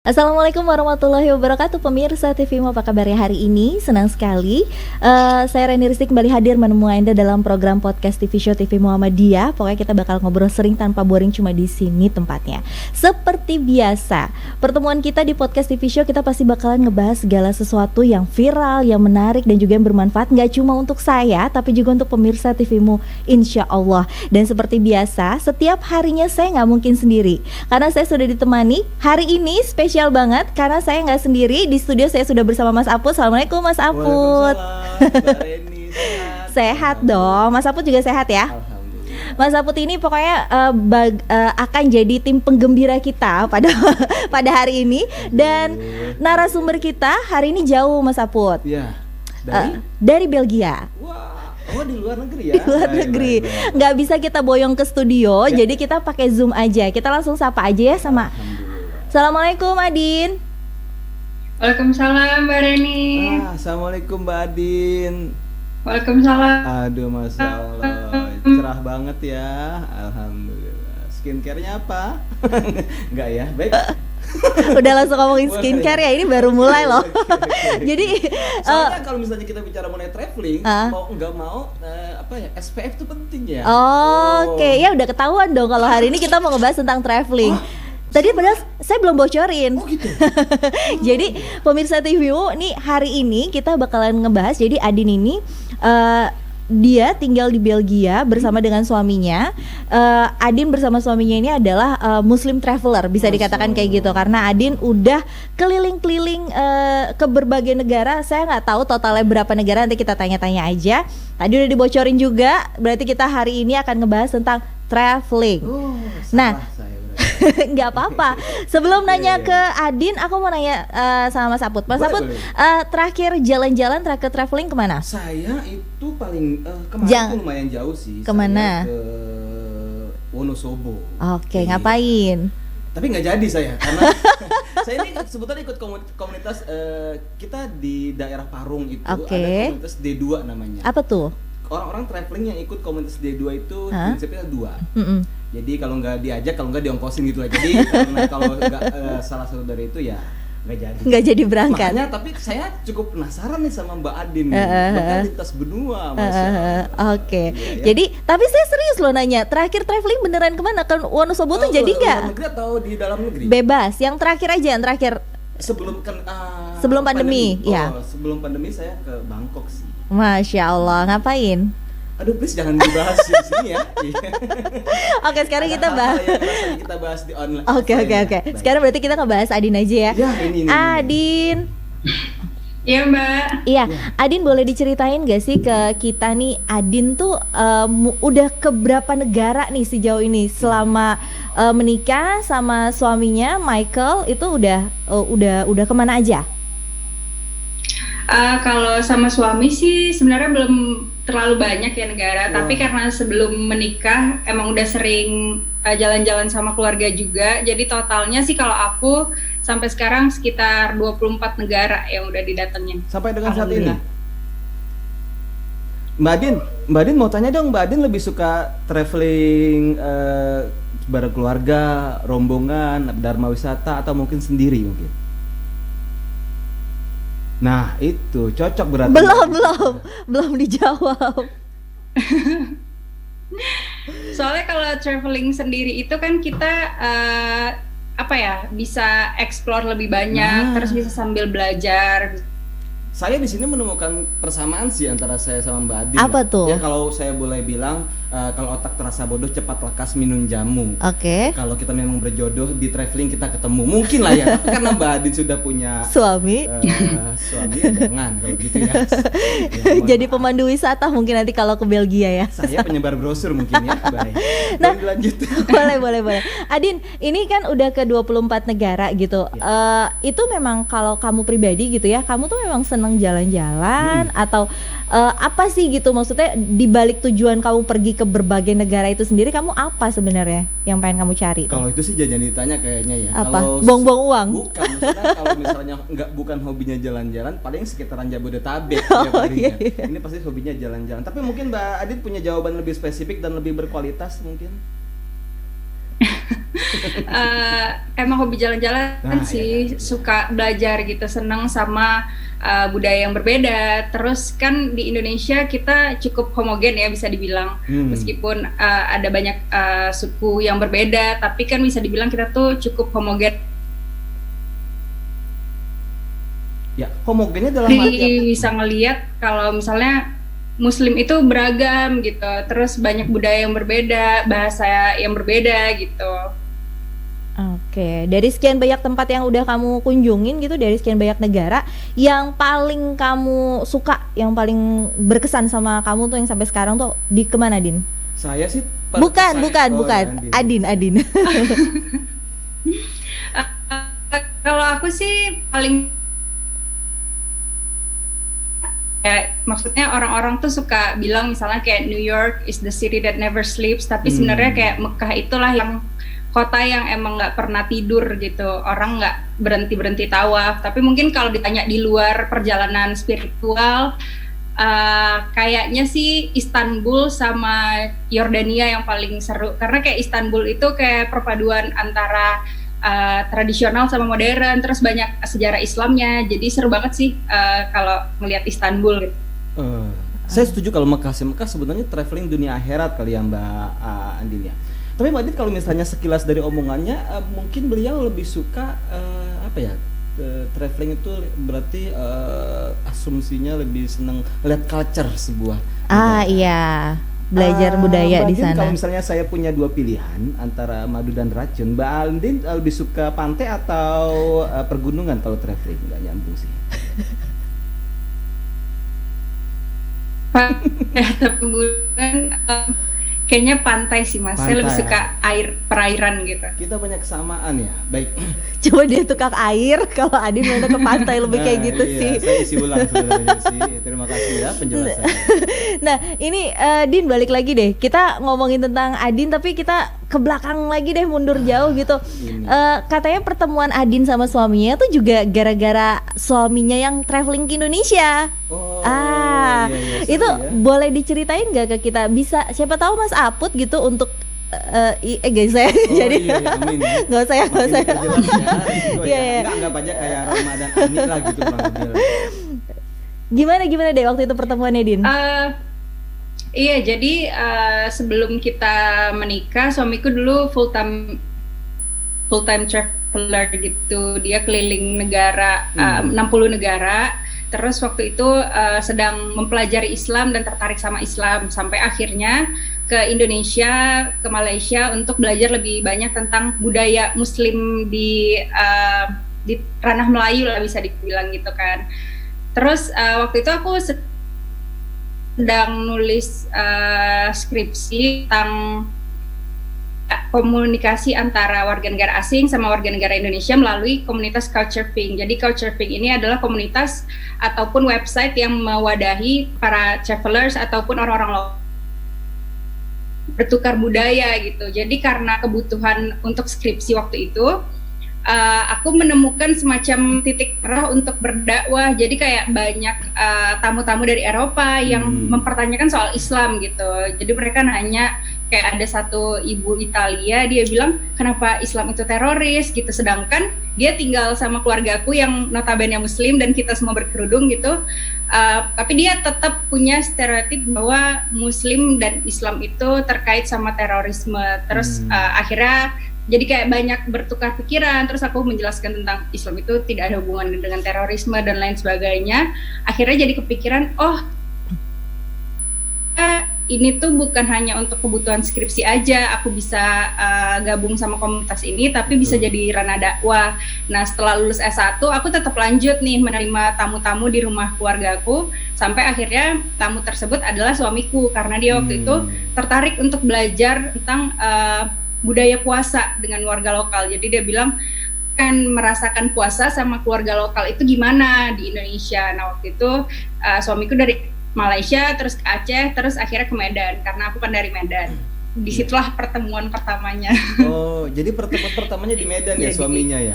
Assalamualaikum warahmatullahi wabarakatuh. Pemirsa TVmu, apa kabarnya hari ini? Senang sekali saya Reni Rizky kembali hadir menemui Anda dalam program podcast TV Show TV Muhammadiyah. Pokoknya kita bakal ngobrol sering tanpa boring, cuma di sini tempatnya. Seperti biasa, pertemuan kita di podcast TV Show kita pasti bakalan ngebahas segala sesuatu yang viral, yang menarik dan juga yang bermanfaat, nggak cuma untuk saya tapi juga untuk pemirsa TVmu, insya Allah. Dan seperti biasa, setiap harinya saya nggak mungkin sendiri karena saya sudah ditemani hari ini spesial banget karena saya nggak sendiri. Di studio saya sudah bersama Mas Aput. Assalamualaikum Mas Aput. Mbak Reni, Sehat dong, Mas Aput juga sehat ya? Alhamdulillah. Mas Aput ini pokoknya akan jadi tim penggembira kita pada pada hari ini. Dan narasumber kita hari ini jauh Mas Aput. Iya. Dari Belgia. Wah, oh di luar negeri ya? Di luar negeri. Nggak bisa kita boyong ke studio, jadi kita pakai Zoom aja. Kita langsung sapa aja ya sama. Assalamualaikum Adin. Waalaikumsalam Mbak Reni. Assalamualaikum Mbak Adin. Waalaikumsalam. Aduh, Masya Allah, cerah banget ya. Alhamdulillah. Skincare-nya apa? Enggak ya, baik. Udah langsung ngomongin skincare ya, ini baru mulai loh. Jadi soalnya kalau misalnya kita bicara mengenai traveling, mau nggak mau apa ya, SPF itu penting ya. Oke, ya udah ketahuan dong kalau hari ini kita mau ngebahas tentang traveling. Tadi padahal saya belum bocorin. Oh gitu. Jadi pemirsa TVU nih, hari ini kita bakalan ngebahas. Jadi Adin ini dia tinggal di Belgia bersama dengan suaminya. Adin bersama suaminya ini adalah Muslim traveler, bisa dikatakan kayak gitu. Karena Adin udah keliling-keliling ke berbagai negara. Saya nggak tahu totalnya berapa negara, nanti kita tanya-tanya aja. Tadi udah dibocorin juga, berarti kita hari ini akan ngebahas tentang traveling. Nah, nggak apa-apa. Sebelum nanya ke Adin, aku mau nanya sama Mas Aput. Mas Aput, terakhir jalan-jalan, terakhir traveling kemana? Saya itu paling kemarin tuh lumayan jauh sih. Kemana? Saya ke Wonosobo. Oke, ngapain? Tapi nggak jadi saya karena saya ini sebetulnya ikut komunitas kita di daerah Parung itu ada komunitas D2 namanya. Apa tuh? Orang-orang traveling yang ikut komunitas D2 itu prinsipnya dua. Jadi kalau nggak diajak, kalau nggak diongkosin gitu lah. Jadi kalau nggak salah satu dari itu ya nggak jadi. Nggak jadi berangkat. Makanya tapi saya cukup penasaran nih sama Mbak Adin nih. Bahkan lintas benua, Masya Allah. Oke. Ya. Jadi tapi saya serius loh nanya. Terakhir traveling beneran kemana? Kan Wonosobo tuh jadi nggak? Luar negeri atau di dalam negeri? Bebas. Yang terakhir aja, yang terakhir. Sebelum pandemi. Ya. Sebelum pandemi saya ke Bangkok sih. Masya Allah, ngapain? Aduh, please jangan dibahas di sini ya. Oke, sekarang kita bahas. Kita bahas di online. Oke. Sekarang berarti kita ngebahas Adin aja ya. Ya, ini. Adin. Iya Mbak. Iya, Adin boleh diceritain gak sih ke kita nih, Adin tuh udah ke berapa negara nih sejauh ini selama menikah sama suaminya Michael, itu udah kemana aja? Kalau sama suami sih sebenarnya belum terlalu banyak ya negara, tapi karena sebelum menikah emang udah sering jalan-jalan sama keluarga juga. Jadi totalnya sih kalau aku sampai sekarang sekitar 24 negara yang udah didatengin. Sampai dengan saat ini. Mbak Adin mau tanya dong, Mbak Adin lebih suka traveling bareng keluarga, rombongan, dharma wisata, atau mungkin sendiri mungkin? Nah itu cocok berarti. Belum dijawab. Soalnya kalau traveling sendiri itu kan kita bisa explore lebih banyak, terus bisa sambil belajar. Saya di sini menemukan persamaan sih antara saya sama Mbak Adin. Apa tuh? Ya kalau saya boleh bilang, kalau otak terasa bodoh cepat lekas minum jamu. Oke. Kalau kita memang berjodoh di traveling kita ketemu, mungkin lah ya. Tapi karena Mbak Adin sudah punya suami, suami jangan kalau gitu ya. Jadi pemandu wisata mungkin nanti kalau ke Belgia ya. Saya penyebar brosur mungkin ya. Baik. Nah, lanjut. boleh. Adin, ini kan udah ke 24 negara gitu. Itu memang kalau kamu pribadi gitu ya, kamu tuh memang senang jalan-jalan atau apa sih gitu, maksudnya di balik tujuan kamu pergi ke berbagai negara itu sendiri, kamu apa sebenarnya yang pengen kamu cari? Kalau itu sih jangan ditanya kayaknya ya. Apa? Kalau Buang-buang uang? Bukan, maksudnya kalau misalnya bukan hobinya jalan-jalan, paling sekitaran Jabodetabek ya palingnya. Ini pasti hobinya jalan-jalan. Tapi mungkin Mbak Adit punya jawaban lebih spesifik dan lebih berkualitas mungkin. Emang hobi jalan-jalan sih, suka belajar gitu, seneng sama budaya yang berbeda. Terus kan di Indonesia kita cukup homogen ya bisa dibilang, meskipun ada banyak suku yang berbeda, tapi kan bisa dibilang kita tuh cukup homogen. Ya, homogennya dalam arti bisa ngelihat kalau misalnya Muslim itu beragam gitu, terus banyak budaya yang berbeda, bahasa yang berbeda gitu. Oke, dari sekian banyak tempat yang udah kamu kunjungin gitu, dari sekian banyak negara, yang paling kamu suka, yang paling berkesan sama kamu tuh yang sampai sekarang tuh di kemana, Din? Saya sih bukan. Adin. Kalau aku sih paling ya, maksudnya orang-orang tuh suka bilang misalnya kayak New York is the city that never sleeps, tapi sebenarnya kayak Mekah itulah yang kota yang emang nggak pernah tidur gitu, orang nggak berhenti tawaf. Tapi mungkin kalau ditanya di luar perjalanan spiritual, kayaknya sih Istanbul sama Yordania yang paling seru, karena kayak Istanbul itu kayak perpaduan antara tradisional sama modern, terus banyak sejarah Islamnya, jadi seru banget sih kalau ngelihat Istanbul gitu. Saya setuju kalau Mekah sebenarnya traveling dunia akhirat kali ya Mbak Andin ya. Tapi Mbak Andin kalau misalnya sekilas dari omongannya, mungkin beliau lebih suka traveling itu berarti asumsinya lebih senang lihat culture sebuah. Iya. Belajar budaya di sana. Kalau misalnya saya punya dua pilihan antara madu dan racun, Mbak Andin lebih suka pantai atau pergunungan kalau traveling? Nggak nyambung sih. Pantai atau pergunungan? Kayaknya pantai sih Mas. Saya lebih suka perairan gitu. Kita banyak kesamaan ya. Baik. Coba dia tukang air, kalau Adin mau ke pantai lebih kayak gitu sih. Saya isi ulang sebenarnya sih. Terima kasih ya penjelasannya. Nah ini Din, balik lagi deh. Kita ngomongin tentang Adin tapi kita ke belakang lagi deh, mundur jauh gitu. Katanya pertemuan Adin sama suaminya tuh juga gara-gara suaminya yang traveling ke Indonesia. Iya, itu ya. Boleh diceritain gak ke kita? Bisa, siapa tahu Mas Aput gitu untuk guys saya jadi amin. nggak saya nggak aja kayak Ramadan Ani lah gitu gimana deh waktu itu pertemuannya, Din? Iya, jadi sebelum kita menikah, suamiku dulu full time traveler gitu, dia keliling negara 60 negara. Terus waktu itu sedang mempelajari Islam dan tertarik sama Islam, sampai akhirnya ke Indonesia, ke Malaysia untuk belajar lebih banyak tentang budaya Muslim di ranah Melayu lah bisa dibilang gitu kan. Terus waktu itu aku sedang nulis skripsi tentang komunikasi antara warga negara asing sama warga negara Indonesia melalui komunitas Culture Pink. Jadi Culture Pink ini adalah komunitas ataupun website yang mewadahi para travelers ataupun orang-orang lokal bertukar budaya gitu. Jadi karena kebutuhan untuk skripsi waktu itu, aku menemukan semacam titik terang untuk berdakwah. Jadi kayak banyak tamu-tamu dari Eropa yang mempertanyakan soal Islam gitu. Jadi mereka nanya, kayak ada satu ibu Italia, dia bilang kenapa Islam itu teroris gitu, sedangkan dia tinggal sama keluargaku yang notabene Muslim dan kita semua berkerudung gitu, tapi dia tetap punya stereotip bahwa Muslim dan Islam itu terkait sama terorisme. Terus akhirnya jadi kayak banyak bertukar pikiran. Terus aku menjelaskan tentang Islam itu tidak ada hubungan dengan terorisme dan lain sebagainya. Akhirnya jadi kepikiran, ini tuh bukan hanya untuk kebutuhan skripsi aja, aku bisa gabung sama komunitas ini, tapi bisa jadi ranah dakwah. Nah setelah lulus S1, aku tetap lanjut nih menerima tamu-tamu di rumah keluargaku, sampai akhirnya tamu tersebut adalah suamiku, karena dia waktu itu tertarik untuk belajar tentang budaya puasa dengan warga lokal. Jadi dia bilang, kan merasakan puasa sama keluarga lokal itu gimana di Indonesia. Nah waktu itu suamiku dari Malaysia, terus ke Aceh, terus akhirnya ke Medan, karena aku kan dari Medan. Disitulah pertemuan pertamanya. Oh, jadi pertemuan pertamanya di Medan ya suaminya ya?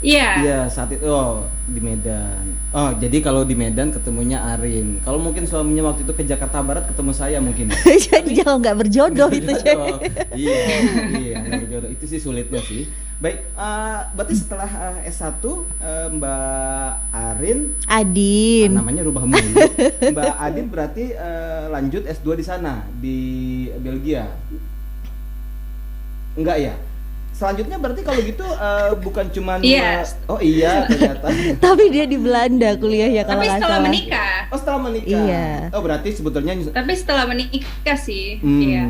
Iya. Iya, saat itu di Medan. Oh, jadi kalau di Medan ketemunya Arin. Kalau mungkin suaminya waktu itu ke Jakarta Barat ketemu saya mungkin. Jadi jangan nggak berjodoh itu. Iya, nggak berjodoh. Itu sih sulitnya sih. Baik, berarti setelah S1 Mbak Adin. Namanya rubah mulu. Mbak Adin berarti lanjut S2 di sana di Belgia. Enggak ya? Selanjutnya berarti kalau gitu bukan cuman oh iya ternyata. Tapi dia di Belanda kuliahnya kalau tapi nggak setelah salah. menikah. Oh setelah menikah. Iya. Oh berarti sebetulnya. Tapi setelah menikah sih. Iya.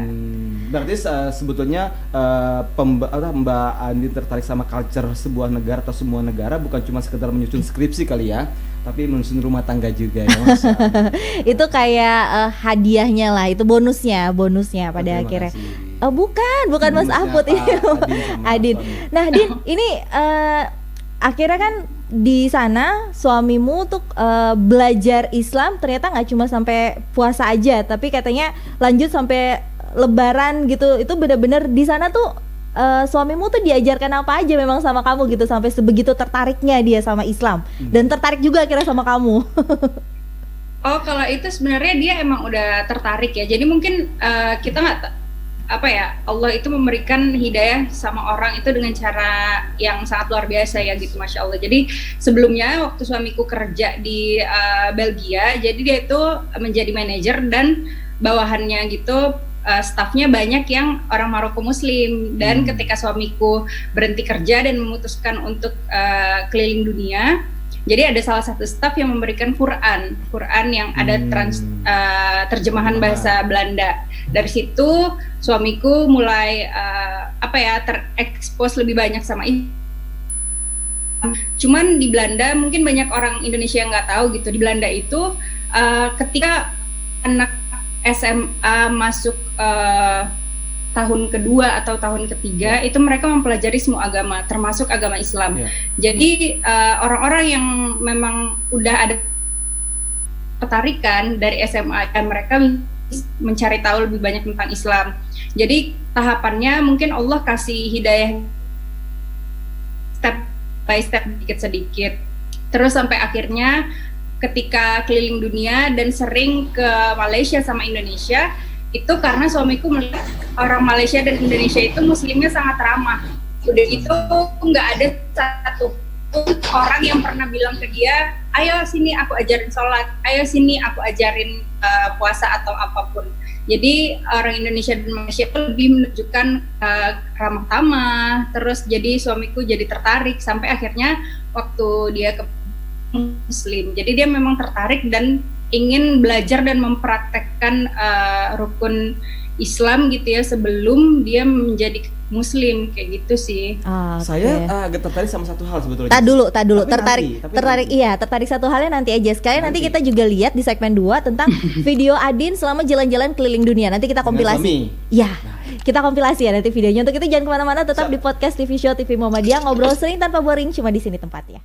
Berarti sebetulnya Mbak Andi tertarik sama culture sebuah negara atau semua negara bukan cuma sekedar menyusun skripsi kali ya, tapi menyusun rumah tangga juga ya Mas. Itu kayak hadiahnya lah, itu bonusnya pada akhirnya. Oh bukan Mas Aput ini Adin. Nah Din, ini akhirnya kan di sana suamimu untuk belajar Islam ternyata nggak cuma sampai puasa aja, tapi katanya lanjut sampai Lebaran gitu. Itu benar-benar di sana tuh suamimu tuh diajarkan apa aja memang sama kamu gitu sampai sebegitu tertariknya dia sama Islam dan tertarik juga akhirnya sama kamu. Oh kalau itu sebenarnya dia emang udah tertarik ya. Jadi mungkin kita nggak Allah itu memberikan hidayah sama orang itu dengan cara yang sangat luar biasa ya gitu, Masya Allah. Jadi sebelumnya waktu suamiku kerja di Belgia, jadi dia itu menjadi manajer dan bawahannya gitu stafnya banyak yang orang Maroko Muslim. Dan ketika suamiku berhenti kerja dan memutuskan untuk keliling dunia, jadi ada salah satu staf yang memberikan Quran yang ada terjemahan bahasa Belanda. Dari situ suamiku mulai terekspos lebih banyak sama ini. Cuman di Belanda mungkin banyak orang Indonesia yang nggak tahu gitu, di Belanda itu ketika anak SMA masuk tahun kedua atau tahun ketiga itu mereka mempelajari semua agama termasuk agama Islam. Jadi orang-orang yang memang udah ada ketarikan dari SMA dan mereka mencari tahu lebih banyak tentang Islam. Jadi tahapannya mungkin Allah kasih hidayah step by step sedikit. Terus sampai akhirnya ketika keliling dunia dan sering ke Malaysia sama Indonesia, itu karena suamiku melihat orang Malaysia dan Indonesia itu muslimnya sangat ramah. Udah itu nggak ada satu orang yang pernah bilang ke dia, ayo sini aku ajarin sholat, ayo sini aku ajarin puasa atau apapun. Jadi orang Indonesia dan Malaysia itu lebih menunjukkan ramah tamah. Terus jadi suamiku jadi tertarik sampai akhirnya waktu dia ke Muslim. Jadi dia memang tertarik dan ingin belajar dan mempraktekkan rukun Islam gitu ya sebelum dia menjadi Muslim kayak gitu sih. Saya agak tertarik sama satu hal sebetulnya. Tak dulu tertarik satu halnya nanti aja. Sekalian nanti kita juga lihat di segmen 2 tentang video Adin selama jalan-jalan keliling dunia. Nanti kita kompilasi. Ya. Kita kompilasi ya nanti videonya. Untuk itu jangan kemana-mana, tetap di podcast TV Show TV Muhammadiyah, ngobrol sering tanpa boring, cuma di sini tempatnya.